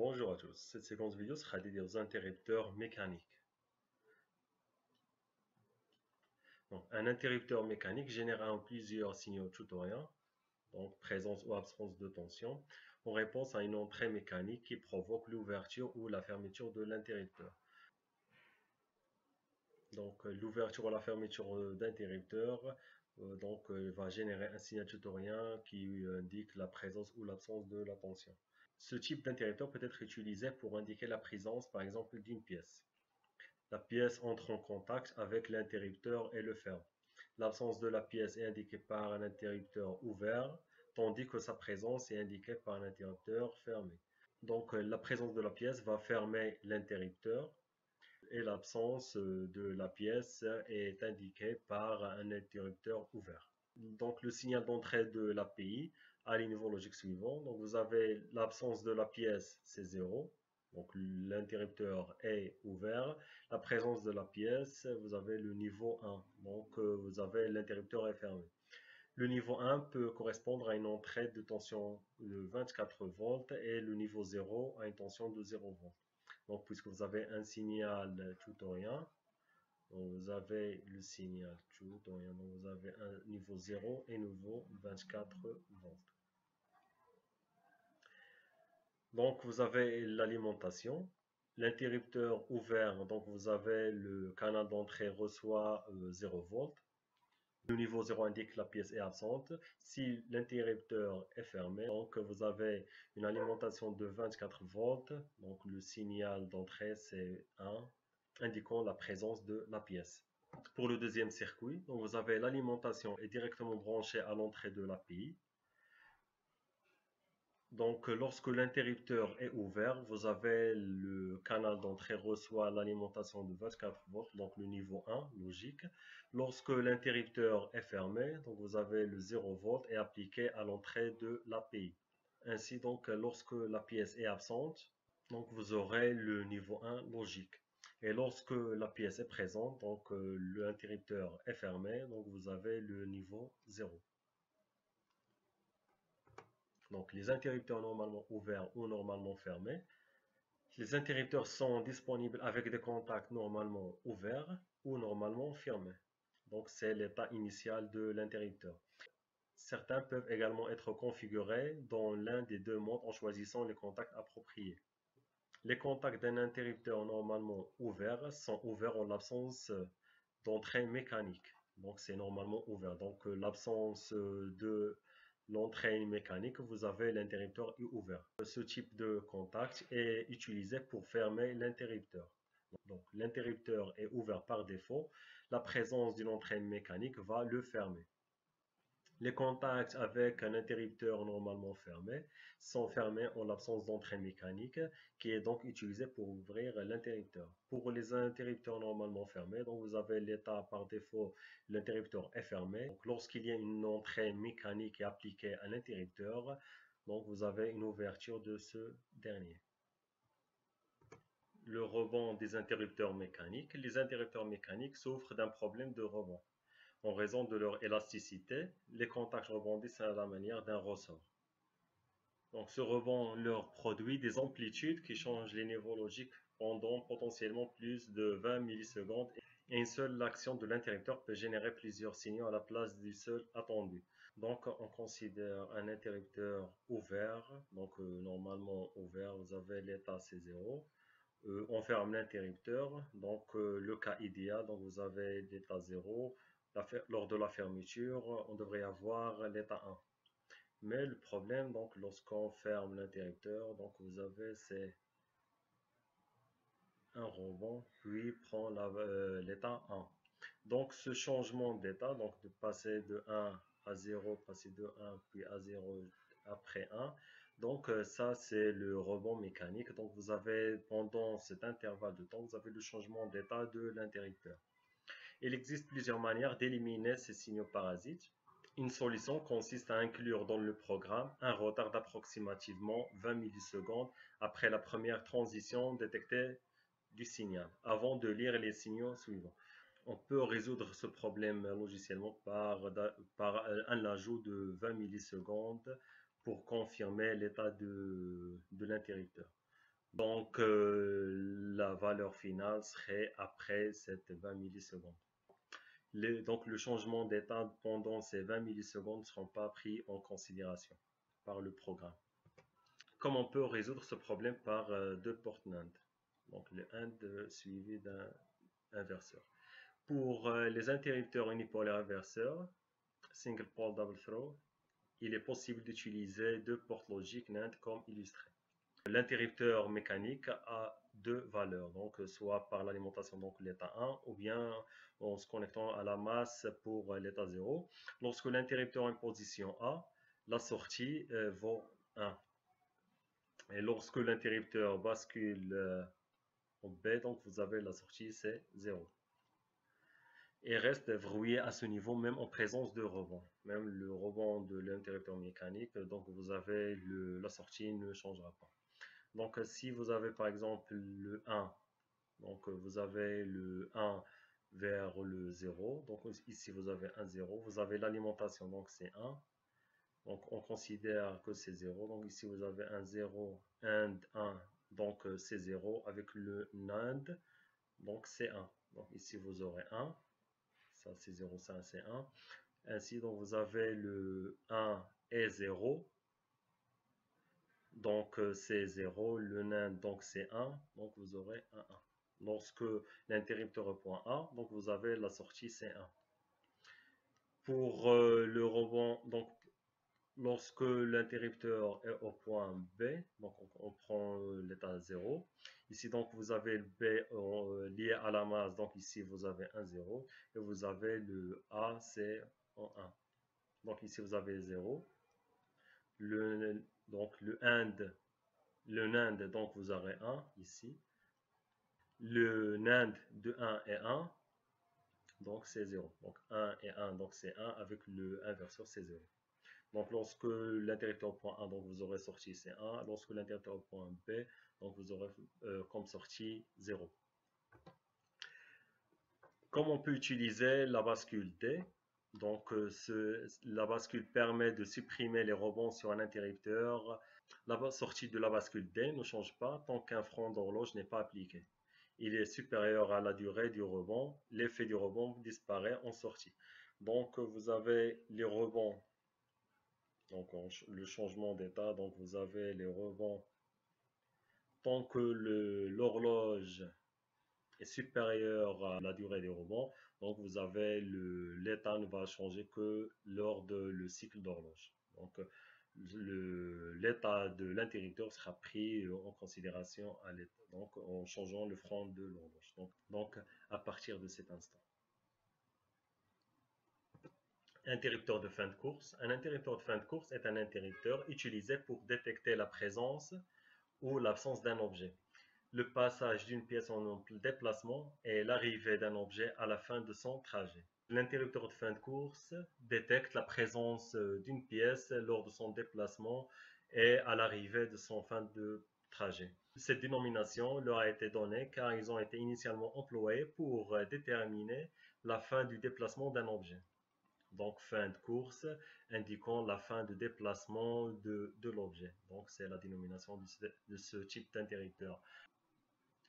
Bonjour à tous, cette séquence vidéo sera dédiée aux interrupteurs mécaniques. Donc, un interrupteur mécanique génère plusieurs signaux tutoriels, donc présence ou absence de tension, en réponse à une entrée mécanique qui provoque l'ouverture ou la fermeture de l'interrupteur. Donc, l'ouverture ou la fermeture d'interrupteur va générer un signal tutoriel qui indique la présence ou l'absence de la tension. Ce type d'interrupteur peut être utilisé pour indiquer la présence, par exemple, d'une pièce. La pièce entre en contact avec l'interrupteur et le ferme. L'absence de la pièce est indiquée par un interrupteur ouvert, tandis que sa présence est indiquée par un interrupteur fermé. Donc, la présence de la pièce va fermer l'interrupteur et l'absence de la pièce est indiquée par un interrupteur ouvert. Donc, le signal d'entrée de l'API a les niveaux logiques suivants. Donc, vous avez l'absence de la pièce, c'est 0. Donc, l'interrupteur est ouvert. La présence de la pièce, vous avez le niveau 1. Donc, vous avez l'interrupteur est fermé. Le niveau 1 peut correspondre à une entrée de tension de 24 volts et le niveau 0 à une tension de 0 volts. Donc, puisque vous avez un signal tutoriel, vous avez le signal tutoriel, donc vous avez un niveau 0 et niveau 24 volts. Donc, vous avez l'alimentation. L'interrupteur ouvert, donc vous avez le canal d'entrée reçoit 0 volts. Le niveau 0 indique que la pièce est absente. Si l'interrupteur est fermé, donc vous avez une alimentation de 24 volts. Donc le signal d'entrée c'est 1, indiquant la présence de la pièce. Pour le deuxième circuit, donc vous avez l'alimentation est directement branchée à l'entrée de l'API. Donc, lorsque l'interrupteur est ouvert, vous avez le canal d'entrée reçoit l'alimentation de 24 volts, donc le niveau 1, logique. Lorsque l'interrupteur est fermé, donc vous avez le 0 volt est appliqué à l'entrée de l'API. Ainsi, donc, lorsque la pièce est absente, donc vous aurez le niveau 1 logique. Et lorsque la pièce est présente, donc l'interrupteur est fermé, donc vous avez le niveau 0. Donc, les interrupteurs normalement ouverts ou normalement fermés. Les interrupteurs sont disponibles avec des contacts normalement ouverts ou normalement fermés. Donc, c'est l'état initial de l'interrupteur. Certains peuvent également être configurés dans l'un des deux modes en choisissant les contacts appropriés. Les contacts d'un interrupteur normalement ouvert sont ouverts en l'absence d'entrée mécanique. Donc, c'est normalement ouvert. Donc, l'absence de l'entrée mécanique, vous avez l'interrupteur ouvert. Ce type de contact est utilisé pour fermer l'interrupteur. Donc, l'interrupteur est ouvert par défaut. La présence d'une entrée mécanique va le fermer. Les contacts avec un interrupteur normalement fermé sont fermés en l'absence d'entrée mécanique qui est donc utilisée pour ouvrir l'interrupteur. Pour les interrupteurs normalement fermés, donc vous avez l'état par défaut, l'interrupteur est fermé. Donc lorsqu'il y a une entrée mécanique appliquée à l'interrupteur, donc vous avez une ouverture de ce dernier. Le rebond des interrupteurs mécaniques. Les interrupteurs mécaniques souffrent d'un problème de rebond. En raison de leur élasticité, les contacts rebondissent à la manière d'un ressort. Donc ce rebond leur produit des amplitudes qui changent les niveaux logiques pendant potentiellement plus de 20 millisecondes et une seule action de l'interrupteur peut générer plusieurs signaux à la place du seul attendu. Donc on considère un interrupteur ouvert, donc normalement ouvert, vous avez l'état C0. On ferme l'interrupteur, donc le cas idéal, donc vous avez l'état 0. Lors de la fermeture, on devrait avoir l'état 1. Mais le problème, donc, lorsqu'on ferme l'interrupteur, donc vous avez c'est un rebond, puis prend l'état 1. Donc, ce changement d'état, donc de passer de 1 à 0, passer de 1 puis à 0 après 1, donc ça c'est le rebond mécanique. Donc, vous avez pendant cet intervalle de temps, vous avez le changement d'état de l'interrupteur. Il existe plusieurs manières d'éliminer ces signaux parasites. Une solution consiste à inclure dans le programme un retard d'approximativement 20 millisecondes après la première transition détectée du signal, avant de lire les signaux suivants. On peut résoudre ce problème logiciellement par un ajout de 20 millisecondes pour confirmer l'état de l'interrupteur. Donc, la valeur finale serait après cette 20 millisecondes. Donc, le changement d'état pendant ces 20 millisecondes ne seront pas pris en considération par le programme. Comme on peut résoudre ce problème par deux portes NAND. Donc, le AND suivi d'un inverseur. Pour les interrupteurs unipolaires inverseurs, single pole double throw, il est possible d'utiliser deux portes logiques NAND comme illustré. L'interrupteur mécanique a deux valeurs, donc soit par l'alimentation, donc l'état 1, ou bien en se connectant à la masse pour l'état 0. Lorsque l'interrupteur est en position A, la sortie vaut 1. Et lorsque l'interrupteur bascule en B, donc vous avez la sortie, c'est 0. Et reste verrouillé à ce niveau même en présence de rebond. Même le rebond de l'interrupteur mécanique, donc vous avez la sortie ne changera pas. Donc si vous avez par exemple le 1, donc vous avez le 1 vers le 0, donc ici vous avez un 0, vous avez l'alimentation, donc c'est 1, donc on considère que c'est 0, donc ici vous avez un 0, and 1, donc c'est 0, avec le NAND, donc c'est 1, donc ici vous aurez 1, ça c'est 0, ça c'est 1, ainsi donc vous avez le 1 et 0, donc c'est 0, le NAND donc c'est 1, donc vous aurez un 1. Lorsque l'interrupteur est point A, donc vous avez la sortie C1. Pour le rebond, donc lorsque l'interrupteur est au point B, donc on prend l'état 0. Ici donc vous avez le B lié à la masse, donc ici vous avez un 0 et vous avez le A, c'est en 1. Donc ici vous avez 0. Donc le NAND, donc vous avez 1 ici. Le NAND de 1 est 1, donc c'est 0. Donc 1 et 1, donc c'est 1, avec le inverseur c'est 0. Donc lorsque l'interrupteur au point A, donc vous aurez sorti c'est 1. Lorsque l'interrupteur au point B, donc vous aurez comme sortie 0. Comme on peut utiliser la bascule D, donc la bascule permet de supprimer les rebonds sur un interrupteur. La sortie de la bascule D ne change pas tant qu'un frein d'horloge n'est pas appliqué. Il est supérieur à la durée du rebond, l'effet du rebond disparaît en sortie. Donc vous avez les rebonds, donc le changement d'état, donc vous avez les rebonds tant que l'horloge est supérieur à la durée des rebonds, donc vous avez l'état ne va changer que lors de le cycle d'horloge. Donc l'état de l'interrupteur sera pris en considération à l'état, donc en changeant le frein de l'horloge. Donc à partir de cet instant. Interrupteur de fin de course. Un interrupteur de fin de course est un interrupteur utilisé pour détecter la présence ou l'absence d'un objet, le passage d'une pièce en déplacement et l'arrivée d'un objet à la fin de son trajet. L'interrupteur de fin de course détecte la présence d'une pièce lors de son déplacement et à l'arrivée de son fin de trajet. Cette dénomination leur a été donnée car ils ont été initialement employés pour déterminer la fin du déplacement d'un objet. Donc fin de course indiquant la fin de déplacement de l'objet. Donc c'est la dénomination de ce type d'interrupteur.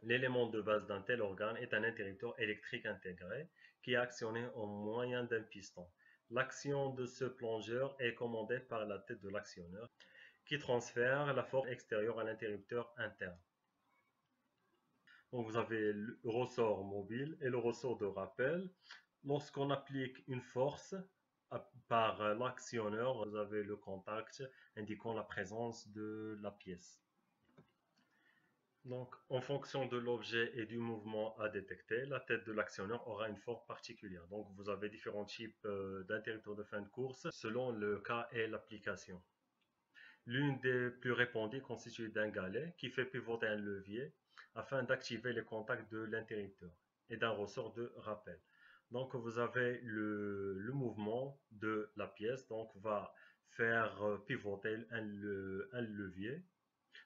L'élément de base d'un tel organe est un interrupteur électrique intégré qui est actionné au moyen d'un piston. L'action de ce plongeur est commandée par la tête de l'actionneur qui transfère la force extérieure à l'interrupteur interne. Donc vous avez le ressort mobile et le ressort de rappel. Lorsqu'on applique une force par l'actionneur, vous avez le contact indiquant la présence de la pièce. Donc, en fonction de l'objet et du mouvement à détecter, la tête de l'actionneur aura une forme particulière. Donc, vous avez différents types d'interrupteurs de fin de course selon le cas et l'application. L'une des plus répandues constitue d'un galet qui fait pivoter un levier afin d'activer les contacts de l'interrupteur et d'un ressort de rappel. Donc, vous avez le mouvement de la pièce, donc va faire pivoter un levier.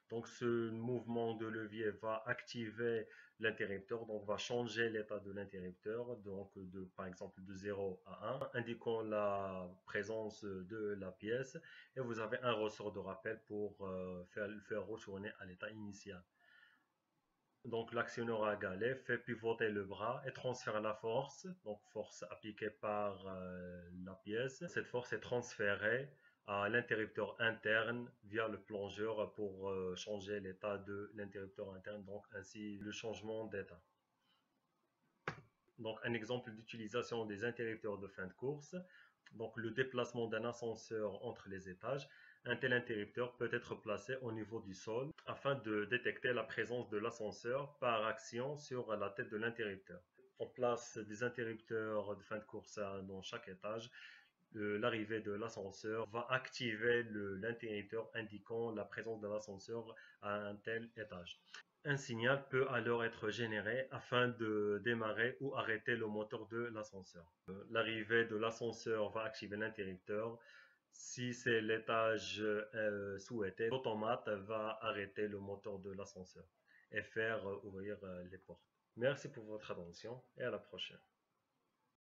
Donc ce mouvement de levier va activer l'interrupteur, donc va changer l'état de l'interrupteur, donc par exemple de 0 à 1, indiquant la présence de la pièce, et vous avez un ressort de rappel pour le faire retourner à l'état initial. Donc l'actionneur à galet fait pivoter le bras et transfère la force, donc force appliquée par la pièce. Cette force est transférée à l'interrupteur interne via le plongeur pour changer l'état de l'interrupteur interne, donc ainsi le changement d'état. Donc un exemple d'utilisation des interrupteurs de fin de course. Donc le déplacement d'un ascenseur entre les étages. Un tel interrupteur peut être placé au niveau du sol afin de détecter la présence de l'ascenseur par action sur la tête de l'interrupteur. On place des interrupteurs de fin de course dans chaque étage. L'arrivée de l'ascenseur va activer l'interrupteur indiquant la présence de l'ascenseur à un tel étage. Un signal peut alors être généré afin de démarrer ou arrêter le moteur de l'ascenseur. L'arrivée de l'ascenseur va activer l'interrupteur. Si c'est l'étage souhaité, l'automate va arrêter le moteur de l'ascenseur et faire ouvrir les portes. Merci pour votre attention et à la prochaine.